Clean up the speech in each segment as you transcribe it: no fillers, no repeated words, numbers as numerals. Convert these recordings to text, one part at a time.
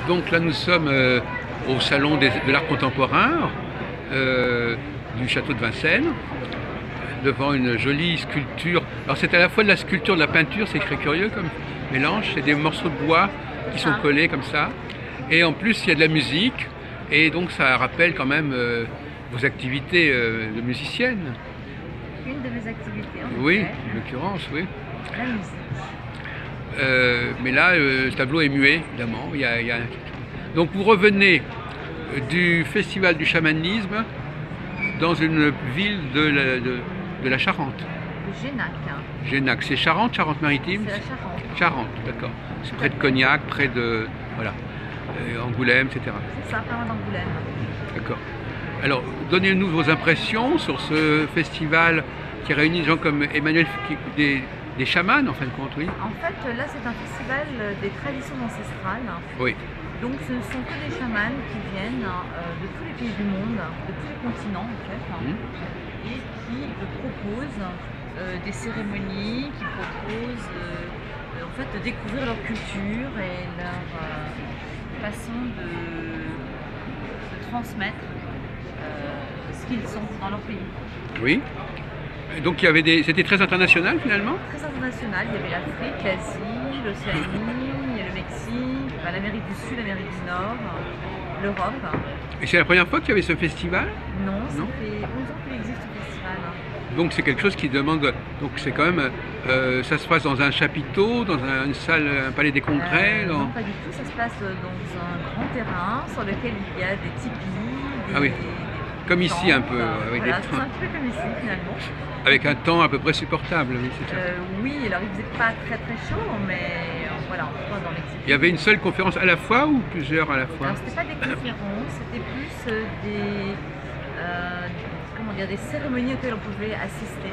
Donc là, nous sommes au salon de l'art contemporain du château de Vincennes, devant une jolie sculpture. Alors c'est à la fois de la sculpture, de la peinture, c'est très curieux comme mélange. C'est des morceaux de bois qui sont collés comme ça. Et en plus, il y a de la musique. Et donc ça rappelle quand même vos activités de musicienne. Une de mes activités, en Oui, effet. en l'occurrence, oui. La musique. Mais là, le tableau est muet, évidemment. Donc vous revenez du festival du chamanisme dans une ville de la Charente. Génac. Génac, c'est Charente, Charente-Maritime? C'est la Charente. Charente, d'accord. C'est près de Cognac, près de voilà, Angoulême, etc. C'est ça, pas loin d'Angoulême. D'accord. Alors, donnez-nous vos impressions sur ce festival qui réunit des gens comme Emmanuel, des chamans en fin de compte, oui. En fait, là, c'est un festival des traditions ancestrales. Oui. Donc, ce ne sont que des chamans qui viennent de tous les pays du monde, de tous les continents, en fait, et qui proposent des cérémonies, qui proposent en fait, de découvrir leur culture et leur façon de transmettre ce qu'ils sont dans leur pays. Oui. Donc c'était très international finalement? Très international, il y avait l'Afrique, l'Asie, l'Océanie, le Mexique, l'Amérique du Sud, l'Amérique du Nord, l'Europe. Et c'est la première fois qu'il y avait ce festival? Non, ça fait 11 ans qu'il existe ce festival. Donc c'est quelque chose qui demande, donc c'est quand même, ça se passe dans un chapiteau, dans une salle, un palais des congrès? Non, pas du tout, ça se passe dans un grand terrain sur lequel il y a des tipis, Ah oui. Comme ici un peu, avec voilà, des c'est un peu comme ici finalement. Avec un temps à peu près supportable, oui, c'est ça. Oui, alors il faisait pas très chaud, mais voilà, en tout cas dans l'exécution. Il y avait une seule conférence à la fois ou plusieurs à la fois? Alors c'était pas des conférences, c'était plus comment dire, des cérémonies auxquelles on pouvait assister,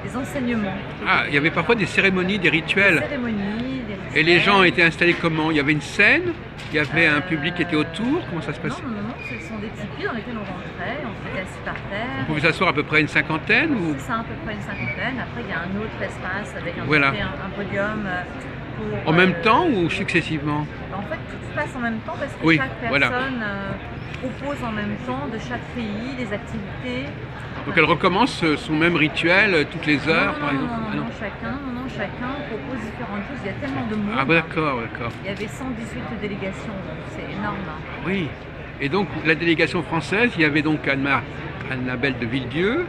des enseignements. Ah, il y avait parfois des cérémonies, des rituels. Des cérémonies, des rituels. Et les gens étaient installés comment? Il y avait une scène, il y avait un public qui était autour, comment ça se passait? Non, ce sont des tipis dans lesquels on rentrait, on se mettait assis par terre. On pouvait s'asseoir à peu près une cinquantaine ou... C'est ça, à peu près une cinquantaine. Après, il y a un autre espace avec un podium pour... En même temps ou successivement? En fait, tout se passe en même temps parce que chaque personne propose en même temps de chaque pays des activités. Donc elle recommence son même rituel toutes les heures, par exemple? Non, chacun propose différentes choses. Il y a tellement de monde. Ah d'accord. Il y avait 118 délégations, donc c'est énorme. Oui. Et donc la délégation française, il y avait donc Annabelle de Villedieu,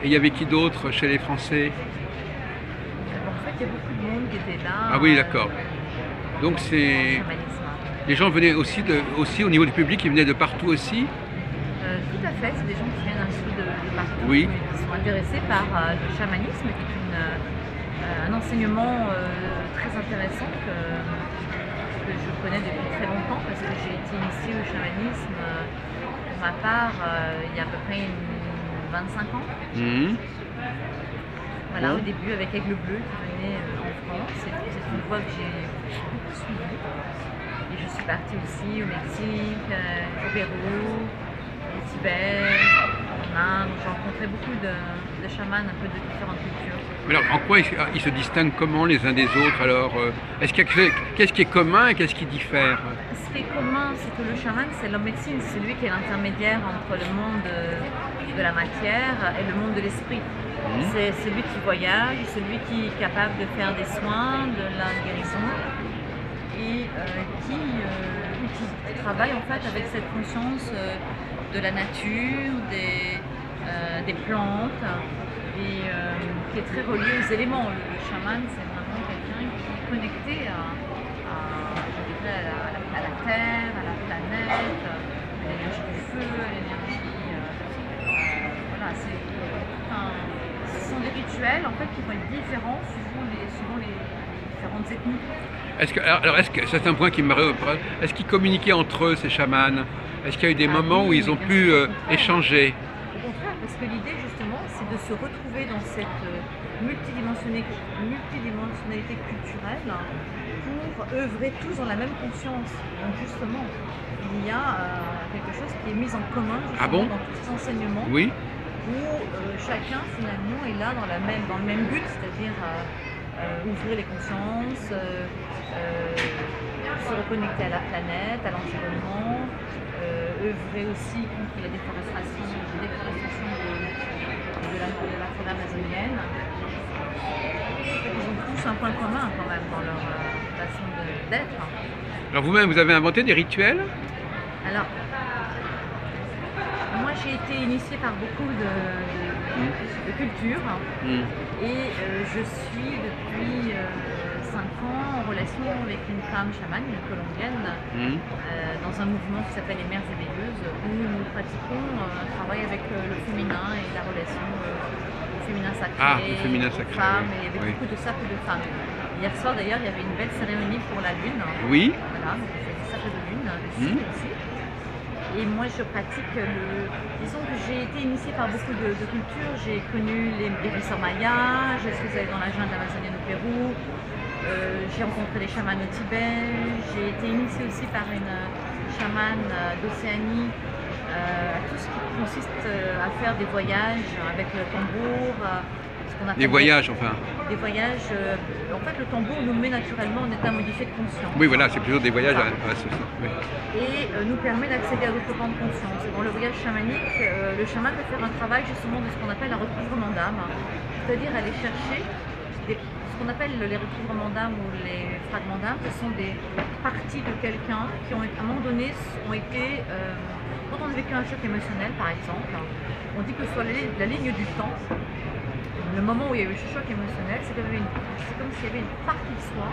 et il y avait qui d'autre chez les Français? En fait, il y a beaucoup de monde qui était là. Ah oui, d'accord. Donc c'est... Les gens venaient aussi au niveau du public, ils venaient de partout aussi? Tout à fait, c'est des gens qui viennent un peu de partout, oui. Qui sont intéressés par le chamanisme, qui est un enseignement très intéressant que je connais depuis très longtemps parce que j'ai été initiée au chamanisme pour ma part il y a à peu près 25 ans. Voilà, au début avec Aigle Bleu qui venait en France, c'est une voie que j'ai beaucoup suivie. Et je suis partie aussi au Mexique, au Pérou, au Tibet, en Inde. J'ai rencontré beaucoup de chamans un peu de différentes cultures. Mais alors, en quoi ils se distinguent comment les uns des autres alors? Qu'est-ce qui est commun et qu'est-ce qui diffère? Ce qui est commun, c'est que le chaman, c'est l'homme médecine, c'est lui qui est l'intermédiaire entre le monde de la matière et le monde de l'esprit. C'est celui qui voyage, celui qui est capable de faire des soins, de la guérison et qui travaille en fait avec cette conscience de la nature, des plantes et qui est très relié aux éléments. Le chaman, c'est vraiment quelqu'un qui est connecté à la terre, à la planète, à l'énergie du feu, à l'énergie... voilà, ce sont des rituels en fait, qui vont être différents suivant les différentes ethnies. Est-ce que c'est un point qui me paraît... Est-ce qu'ils communiquaient entre eux, ces chamans? Est-ce qu'il y a eu des moments où ils ont pu échanger? Au contraire, parce que l'idée justement, c'est de se retrouver dans cette multidimensionnalité culturelle pour œuvrer tous dans la même conscience. Donc justement, il y a quelque chose qui est mis en commun justement dans tous ces enseignements. Oui. Où chacun finalement est là dans le même but, c'est-à-dire ouvrir les consciences, se reconnecter à la planète, à l'environnement, œuvrer aussi contre la déforestation de la forêt amazonienne. Ils ont tous un point commun quand même dans leur façon d'être. Alors vous-même, vous avez inventé des rituels? Alors, moi j'ai été initiée par beaucoup de cultures et je suis depuis 5 ans en relation avec une femme chamane, une colombienne, dans un mouvement qui s'appelle les Mères éveilleuses, où nous pratiquons un travail avec le féminin et la relation au féminin sacré, le féminin sacré, femmes, oui. et il y avait beaucoup de cercles de femmes. Hier soir d'ailleurs, il y avait une belle cérémonie pour la lune. Oui. Voilà, donc c'est des cercles de lune, le cycle aussi. Et moi je pratique disons que j'ai été initiée par beaucoup de cultures. J'ai connu les guérisseurs mayas, je suis allée dans la jungle amazonienne au Pérou, j'ai rencontré des chamans au Tibet, j'ai été initiée aussi par une chamane d'Océanie à tout ce qui consiste à faire des voyages avec le tambour. Ce qu'on appelle Des voyages, enfin. Des voyages. En fait, le tambour nous met naturellement en état modifié de conscience. Oui, voilà, c'est plutôt des voyages oui. Et nous permet d'accéder à d'autres plans de conscience. Et dans le voyage chamanique, le chaman peut faire un travail justement de ce qu'on appelle un recouvrement d'âme, c'est-à-dire aller chercher ce qu'on appelle les recouvrements d'âme ou les fragments d'âme. Ce sont des parties de quelqu'un qui, à un moment donné, ont été... quand on a vécu un choc émotionnel, par exemple, on dit que sur la ligne du temps, le moment où il y a eu ce choc émotionnel, c'est comme s'il y avait une partie de soi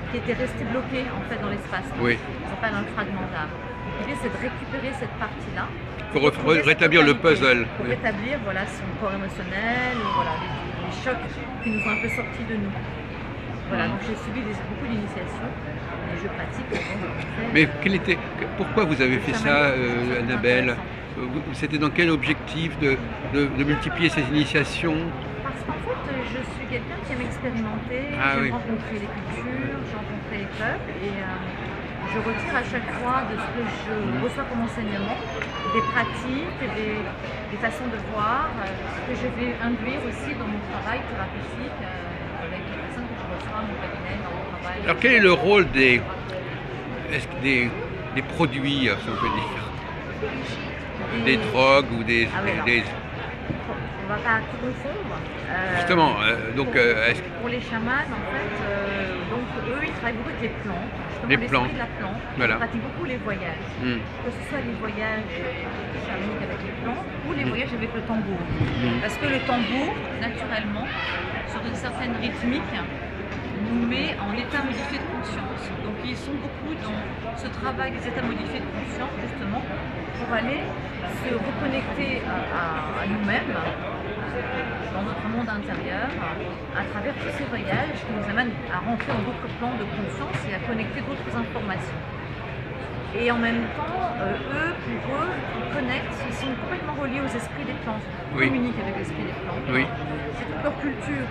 qui était restée bloquée en fait dans l'espace. Oui. Ça s'appelle un fragment d'âme. L'idée c'est de récupérer cette partie-là. Pour rétablir le puzzle. Pour rétablir voilà, son corps émotionnel, voilà, les chocs qui nous ont un peu sortis de nous. Voilà, donc j'ai subi beaucoup d'initiations et je pratique. Mais pourquoi vous avez fait ça, Annabelle? C'était dans quel objectif de multiplier ces initiations? Parce qu'en fait, je suis quelqu'un qui aime expérimenter, j'aime rencontrer les cultures, j'ai rencontré les peuples et je retire à chaque fois de ce que je reçois comme enseignement des pratiques, des façons de voir que je vais induire aussi dans mon travail thérapeutique avec les personnes que je reçois à mon cabinet, dans mon travail. Alors quel est le rôle des produits, si on peut dire? Des drogues ou des... On ne va pas tout confondre. Justement, pour les chamans, en fait, donc eux, ils travaillent beaucoup avec les plantes. Les plantes. De la plante. Voilà. Ils pratiquent beaucoup les voyages. Que ce soit les voyages chamaniques avec les plantes ou les voyages avec le tambour. Parce que le tambour, naturellement, sur une certaine rythmique, nous met en état modifié de conscience. Donc ils sont beaucoup dans ce travail des états modifiés de conscience, justement, pour aller se reconnecter à nous-mêmes, dans notre monde intérieur, à travers tous ces voyages qui nous amènent à rentrer dans d'autres plans de conscience et à connecter d'autres informations. Et en même temps, pour eux, ils connectent, ils sont complètement reliés aux esprits des plantes, ils communiquent avec l'esprit des plantes. Oui. C'est toute leur culture.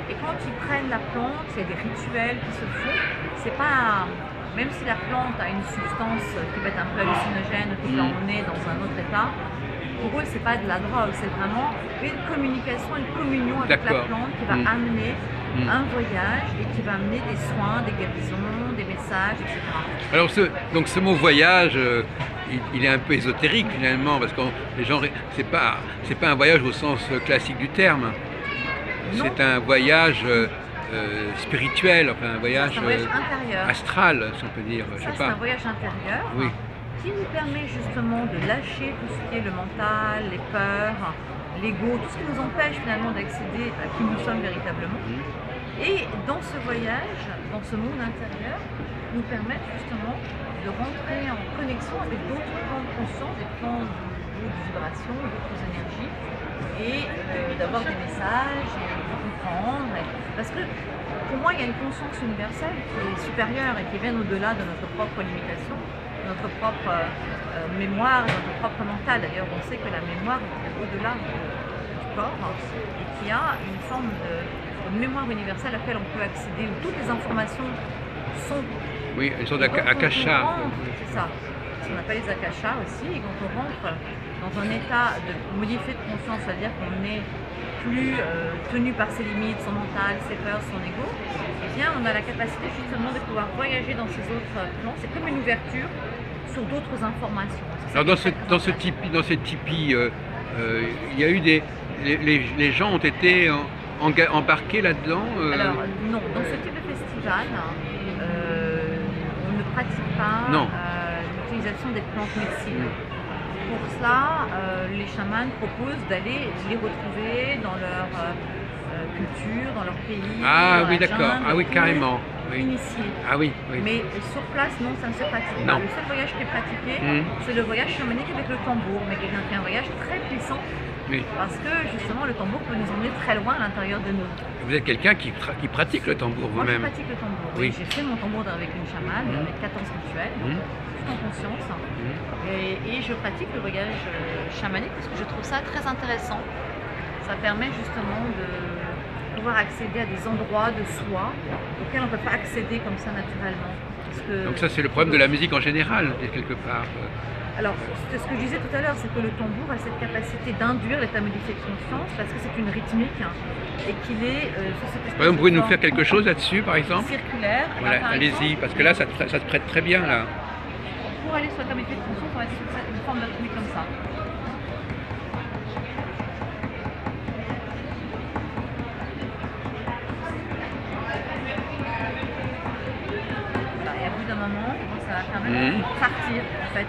Et quand ils prennent la plante, il y a des rituels qui se font. C'est pas, même si la plante a une substance qui peut être un peu hallucinogène, qui peut emmener dans un autre état, pour eux, c'est pas de la drogue, c'est vraiment une communication, une communion avec la plante qui va amener un voyage et qui va amener des soins, des guérisons, des messages, etc. Alors ce mot voyage, il est un peu ésotérique finalement, parce que les gens, c'est pas un voyage au sens classique du terme. C'est un voyage spirituel, enfin un voyage intérieur. Astral, si on peut dire. C'est un voyage intérieur qui nous permet justement de lâcher tout ce qui est le mental, les peurs, l'ego, tout ce qui nous empêche finalement d'accéder à qui nous sommes véritablement. Et dans ce voyage, dans ce monde intérieur, nous permettre justement de rentrer en connexion avec d'autres plans de conscience, des plans d'autres vibrations, d'autres énergies, et d'avoir des messages, et de comprendre. Parce que pour moi, il y a une conscience universelle qui est supérieure et qui vient au-delà de notre propre limitation, de notre propre mémoire, de notre propre mental. D'ailleurs, on sait que la mémoire est au-delà du corps et qu'il y a une forme de mémoire universelle à laquelle on peut accéder, où toutes les informations sont... Oui, elles sont d'akasha. C'est ça. ce qu'on appelle les akashas aussi, et quand on rentre dans un état de modifié de conscience, c'est-à-dire qu'on n'est plus tenu par ses limites, son mental, ses peurs, son ego, eh bien on a la capacité justement de pouvoir voyager dans ces autres plans. C'est comme une ouverture sur d'autres informations. Alors dans ces tipis, il y a eu les gens ont été embarqués là-dedans Alors non, dans ce type de festival, on ne pratique pas l'utilisation des plantes médecines. Pour cela, les chamans proposent d'aller les retrouver dans leur culture, dans leur pays. Ah dans oui, la d'accord. jungle, Ah oui, pour carrément. Oui. initier. Ah oui, oui. Mais sur place, non, ça ne se pratique pas. Non. Le seul voyage qui est pratiqué, c'est le voyage chamanique avec le tambour, mais qui est un voyage très puissant. Oui. Parce que justement, le tambour peut nous emmener très loin à l'intérieur de nous. Vous êtes quelqu'un qui pratique le tambour Moi, je vous-même. pratique le tambour. Oui. J'ai fait mon tambour avec une chamane, avec 14 rituels, tout en conscience. Et je pratique le voyage chamanique parce que je trouve ça très intéressant. Ça permet justement de pouvoir accéder à des endroits de soi auxquels on ne peut pas accéder comme ça naturellement. Parce que Donc ça c'est le problème de la musique en général, quelque part. alors, ce que je disais tout à l'heure, c'est que le tambour a cette capacité d'induire l'état modifié de conscience parce que c'est une rythmique et qu'il est sur cette espèce Par exemple, vous pouvez nous forme faire quelque chose là-dessus, par exemple? circulaire. Voilà, Par allez-y, exemple, parce que là, ça te prête très bien, là. pour aller sur l'état modifié de conscience, on va être sur une forme de rythmique comme ça. Et à bout d'un moment, ça va permettre de partir, en fait,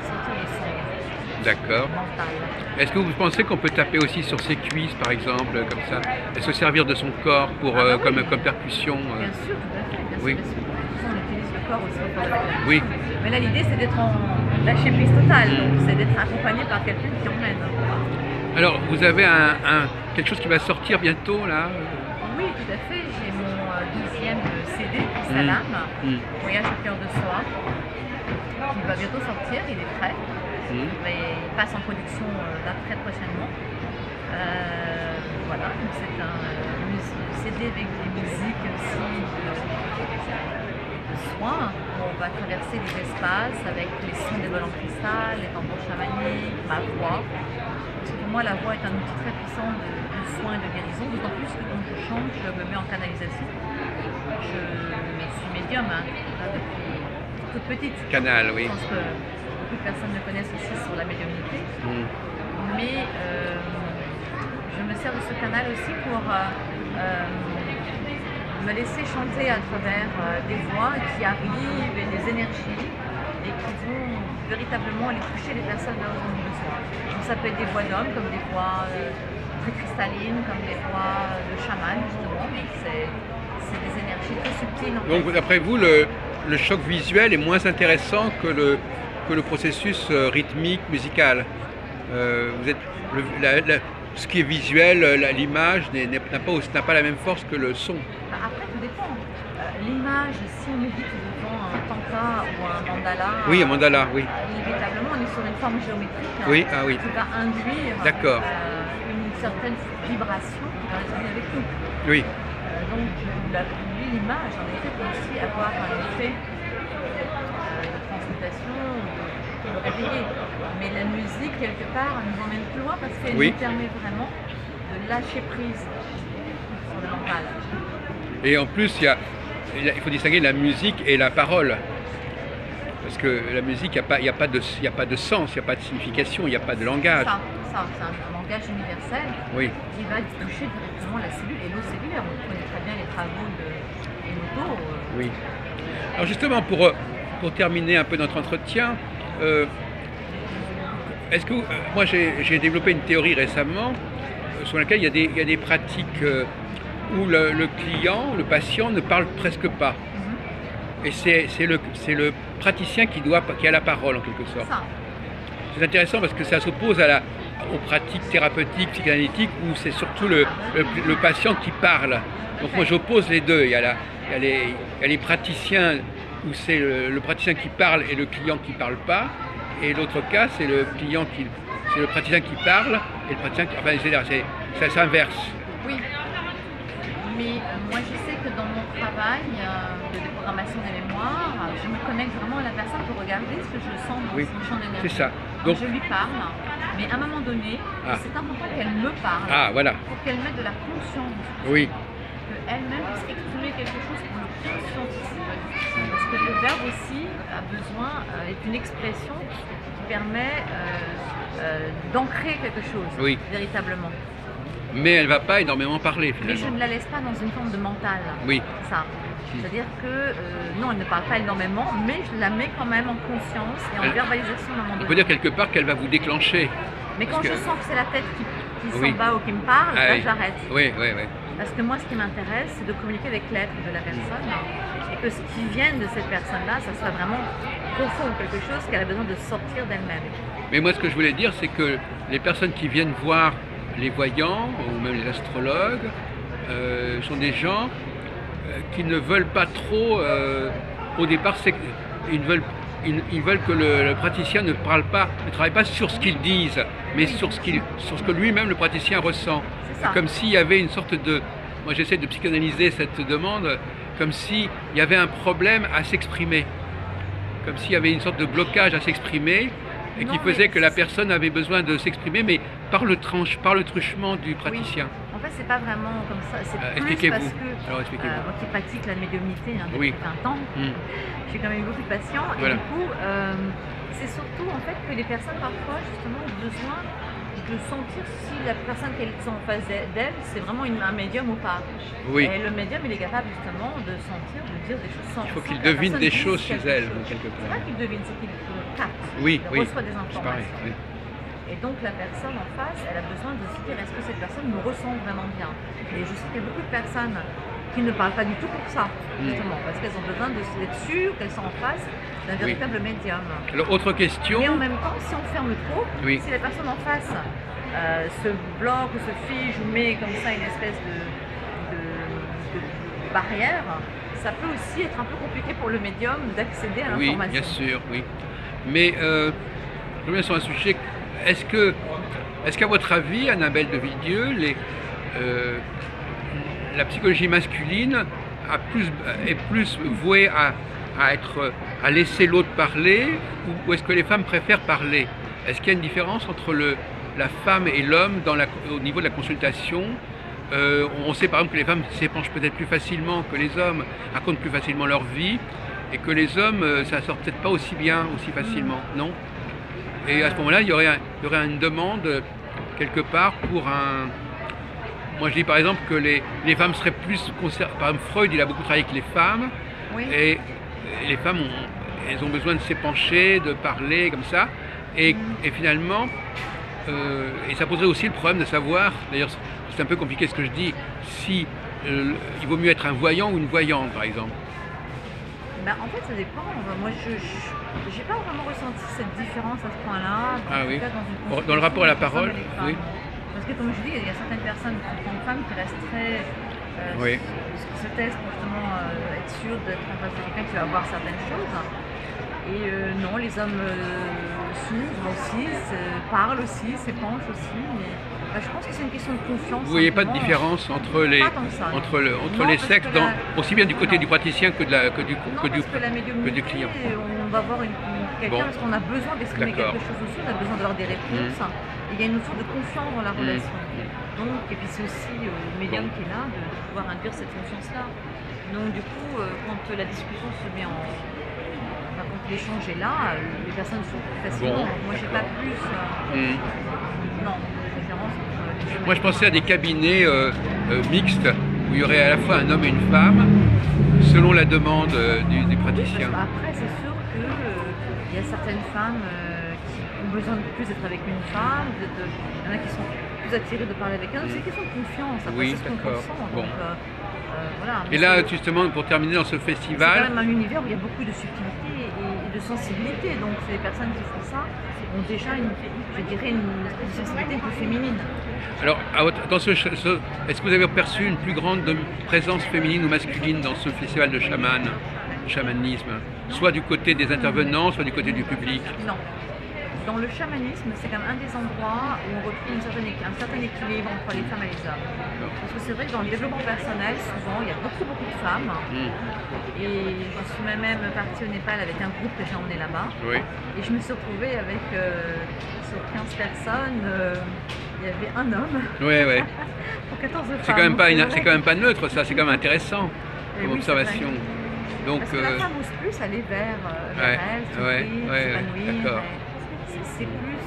sortir de son D'accord. mental. Est-ce que vous pensez qu'on peut taper aussi sur ses cuisses, par exemple, comme ça, et se servir de son corps pour, Ah bah oui. comme percussion Bien sûr, tout à fait. Bien sûr, Oui. bien sûr. De toute façon, on utilise le corps aussi au corps de la percussion. Oui. Mais là, l'idée, c'est d'être en lâcher prise totale. Donc, c'est d'être accompagné par quelqu'un qui emmène. Alors, vous avez quelque chose qui va sortir bientôt, là? Oui, tout à fait. J'ai mon 12e CD, Salam, Voyage au cœur de soi, qui va bientôt sortir. Il est prêt. Mais il passe en production là très prochainement. Voilà, donc c'est un CD avec des musiques aussi de soins. On va traverser des espaces avec les sons des vols en cristal, les tambours chamaniques, ma voix. Parce que pour moi, la voix est un outil très puissant de soins et de guérison, d'autant plus que quand je chante, je me mets en canalisation. Je suis médium là, depuis toute petite. Canal, oui. Je pense que beaucoup de personnes me connaissent aussi sur la médiumnité. Mais je me sers de ce canal aussi pour me laisser chanter à travers des voix qui arrivent et des énergies et qui vont véritablement aller toucher les personnes dans leur besoin. Donc ça peut être des voix d'hommes comme des voix très cristallines, comme des voix de chaman justement, mais c'est des énergies très subtiles. En Donc, fait. d'après vous, le choc visuel est moins intéressant que le processus rythmique, musical. Vous êtes, ce qui est visuel, l'image n'a pas la même force que le son. Après, tout dépend. L'image, si on médite devant un tanka ou un mandala, Oui, un mandala, oui. inévitablement, on est sur une forme géométrique Oui, ah oui. qui va induire une certaine vibration qui va résonner avec nous. Oui. Donc, l'image, en effet, peut aussi avoir un effet de transmutation, de le réveiller. Mais la musique, quelque part, nous emmène plus loin parce qu'elle nous permet vraiment de lâcher prise sur le mental. Et en plus, il faut distinguer la musique et la parole. Parce que la musique, il n'y a pas de sens, il n'y a pas de signification, il n'y a pas de langage. C'est un langage universel qui va toucher directement la cellule et l'eau cellulaire. On connaît très bien les travaux d'Emoto. Oui. Alors justement, pour terminer un peu notre entretien, est-ce que moi j'ai développé une théorie récemment sur laquelle il y a des pratiques où le client, le patient ne parle presque pas. Et c'est le praticien qui a la parole en quelque sorte. C'est intéressant parce que ça s'oppose aux pratiques thérapeutiques, psychanalytiques, où c'est surtout le patient qui parle. Donc moi j'oppose les deux. Il y a les praticiens où c'est le praticien qui parle et le client qui ne parle pas. Et l'autre cas, c'est le praticien qui parle et le praticien qui... Enfin, ça s'inverse. Oui. Mais moi je sais que dans mon travail de déprogrammation des mémoires, je me connecte connecte vraiment à la personne pour regarder ce que je sens dans son champ d'énergie. C'est ça. Donc je lui parle, mais à un moment donné, c'est important qu'elle me parle voilà. pour qu'elle mette de la conscience. Oui. Qu'elle-même puisse exprimer quelque chose pour le conscientiser. Parce que le verbe aussi a besoin, est une expression qui permet d'ancrer quelque chose, véritablement. Mais elle ne va pas énormément parler finalement. Mais je ne la laisse pas dans une forme de mental. Oui. Ça. C'est-à-dire que, non, elle ne parle pas énormément, mais je la mets quand même en conscience et en verbalisation d'un moment donné. On peut dire quelque part qu'elle va vous déclencher. Mais quand je sens que c'est la tête qui s'en bat ou qui me parle, là j'arrête. Oui. Parce que moi, ce qui m'intéresse, c'est de communiquer avec l'être de la personne et que ce qui vient de cette personne-là, ça soit vraiment profond, quelque chose qu'elle a besoin de sortir d'elle-même. Mais moi, ce que je voulais dire, c'est que les personnes qui viennent voir les voyants ou même les astrologues sont des gens qui ne veulent pas trop, au départ, ils veulent que le praticien ne travaille pas sur ce qu'ils disent, mais sur ce que lui-même le praticien ressent. Comme s'il y avait une sorte de... Moi j'essaie de psychanalyser cette demande, comme s'il y avait un problème à s'exprimer. Comme s'il y avait une sorte de blocage à s'exprimer, et qui faisait que la personne avait besoin de s'exprimer, mais par le truchement du praticien. En fait, c'est pas vraiment comme ça. C'est plus parce que moi qui pratique la médiumnité depuis 20 ans, j'ai quand même eu beaucoup de patients. Et du coup, c'est surtout en fait que les personnes parfois justement ont besoin de sentir si la personne qu'elles sont en face d'elle, c'est vraiment un médium ou pas. Et le médium, il est capable justement de sentir, de dire des choses sans. Il faut qu'il devine des choses chez elle, quelque part. C'est pas qu'il devine, c'est qu'il capte. Il reçoit des informations. Et donc la personne en face, elle a besoin de se dire est-ce que cette personne me ressent vraiment bien. Et je sais qu'il y a beaucoup de personnes qui ne parlent pas du tout pour ça, justement, parce qu'elles ont besoin d'être sûres qu'elles sont en face d'un véritable médium. Alors, autre question. Mais en même temps, si on ferme trop, si la personne en face se bloque ou se fige ou met comme ça une espèce de barrière, ça peut aussi être un peu compliqué pour le médium d'accéder à l'information. Oui, bien sûr, oui. Mais je reviens sur un sujet. Est-ce qu'à votre avis, Annabelle de Villedieu, la psychologie masculine est plus vouée à laisser l'autre parler, ou est-ce que les femmes préfèrent parler? Est-ce qu'il y a une différence entre la femme et l'homme au niveau de la consultation? On sait par exemple que les femmes s'épanchent peut-être plus facilement que les hommes, racontent plus facilement leur vie, et que les hommes, ça sort peut-être pas aussi bien, aussi facilement, non? Et à ce moment-là, il y aurait une demande quelque part pour un... Moi je dis par exemple que les femmes seraient plus concernées. Par exemple, Freud, il a beaucoup travaillé avec les femmes, et les femmes, elles ont besoin de s'épancher, de parler comme ça, et finalement, et ça poserait aussi le problème de savoir, d'ailleurs c'est un peu compliqué ce que je dis, si il vaut mieux être un voyant ou une voyante par exemple. En fait, ça dépend. Moi, je n'ai pas vraiment ressenti cette différence à ce point-là. Dans le rapport à la parole, oui. Parce que, comme je dis, il y a certaines personnes, certaines femmes qui restent très. Se testent pour justement être sûres d'être en face de quelqu'un qui va voir certaines choses. Et non, les hommes s'ouvrent aussi, parlent aussi, s'épanchent aussi. Mais je pense que c'est une question de confiance. Vous ne voyez pas de différence entre les sexes, aussi bien du côté du praticien que du client? On va voir quelqu'un parce qu'on a besoin d'exprimer quelque chose aussi, on a besoin d'avoir des réponses. Et il y a une notion de confiance dans la relation. Donc, et puis c'est aussi le médium qui est là, de pouvoir induire cette confiance-là. Donc du coup, quand la discussion se met quand l'échange est là, les personnes sont plus facilement. Moi, j'ai pas plus. Non, différence entre les... Moi, je pensais à des cabinets mixtes où il y aurait à la fois un homme et une femme, selon la demande du praticien. Oui, après, c'est sûr qu'il y a certaines femmes qui ont besoin de plus d'être avec une femme, il y en a qui sont plus attirées de parler avec un autre. C'est une question de confiance. Après, c'est ce qu'on ressent. Donc, voilà. Et là, justement, pour terminer dans ce festival... C'est quand même un univers où il y a beaucoup de subtilité et de sensibilité. Donc, les personnes qui font ça ont déjà, je dirais, une sensibilité un peu féminine. Alors, est-ce que vous avez perçu une plus grande présence féminine ou masculine dans ce festival de chamanisme, soit du côté des intervenants, soit du côté du public? Non. dans le chamanisme, c'est quand même un des endroits où on retrouve un certain équilibre entre les femmes et les hommes. Parce que c'est vrai que dans le développement personnel, souvent, il y a beaucoup de femmes. Et je suis moi-même partie au Népal avec un groupe que j'ai emmené là-bas. Oui. Et je me suis retrouvée avec, sur 15 personnes, il y avait un homme Oui, oui. pour 14 femmes. C'est quand même pas neutre, ça, c'est quand même intéressant Et comme oui, observation. Donc, parce que la femme ose plus aller vers elle, s'épanouir, d'accord. c'est plus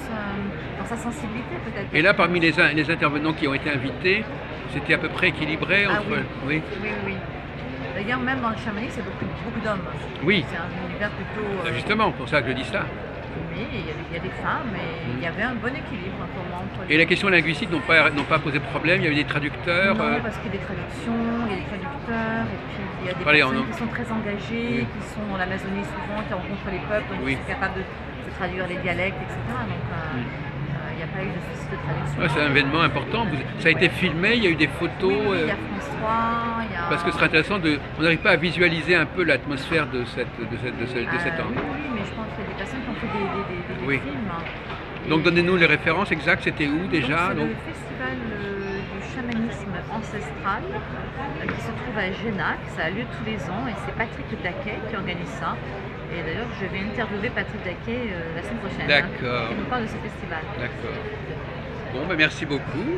dans sa sensibilité peut-être. Et là, parmi les intervenants qui ont été invités, c'était à peu près équilibré entre... Oui. D'ailleurs, même dans le chamanisme, c'est beaucoup d'hommes. Oui. C'est un univers plutôt... Justement, pour ça que je dis ça. Mais il y a des femmes et il y avait un bon équilibre pour moi entre Et la question linguistique n'ont pas posé de problème, il y avait des traducteurs. Non, parce qu'il y a des traductions, il y a des traducteurs, et puis il y a des personnes qui sont très engagées, qui sont dans l'Amazonie souvent, qui rencontrent les peuples, donc qui sont capables de traduire les dialectes, etc. Donc il n'y a pas eu de souci de traduction. Ouais, c'est un événement important. Ça a été filmé, il y a eu des photos. Oui, il y a François, il y a... Parce que ce serait intéressant on n'arrive pas à visualiser un peu l'atmosphère de cet homme. Oui, mais je pense qu'il y a des personnes qui ont fait des films. Donc donnez-nous les références exactes, c'était où déjà? C'est le festival du chamanisme ancestral qui se trouve à Genac, ça a lieu tous les ans et c'est Patrick Daquet qui organise ça. Et d'ailleurs je vais interviewer Patrick Daquet la semaine prochaine. D'accord. Qui nous parle de ce festival. D'accord. Bon, ben merci beaucoup.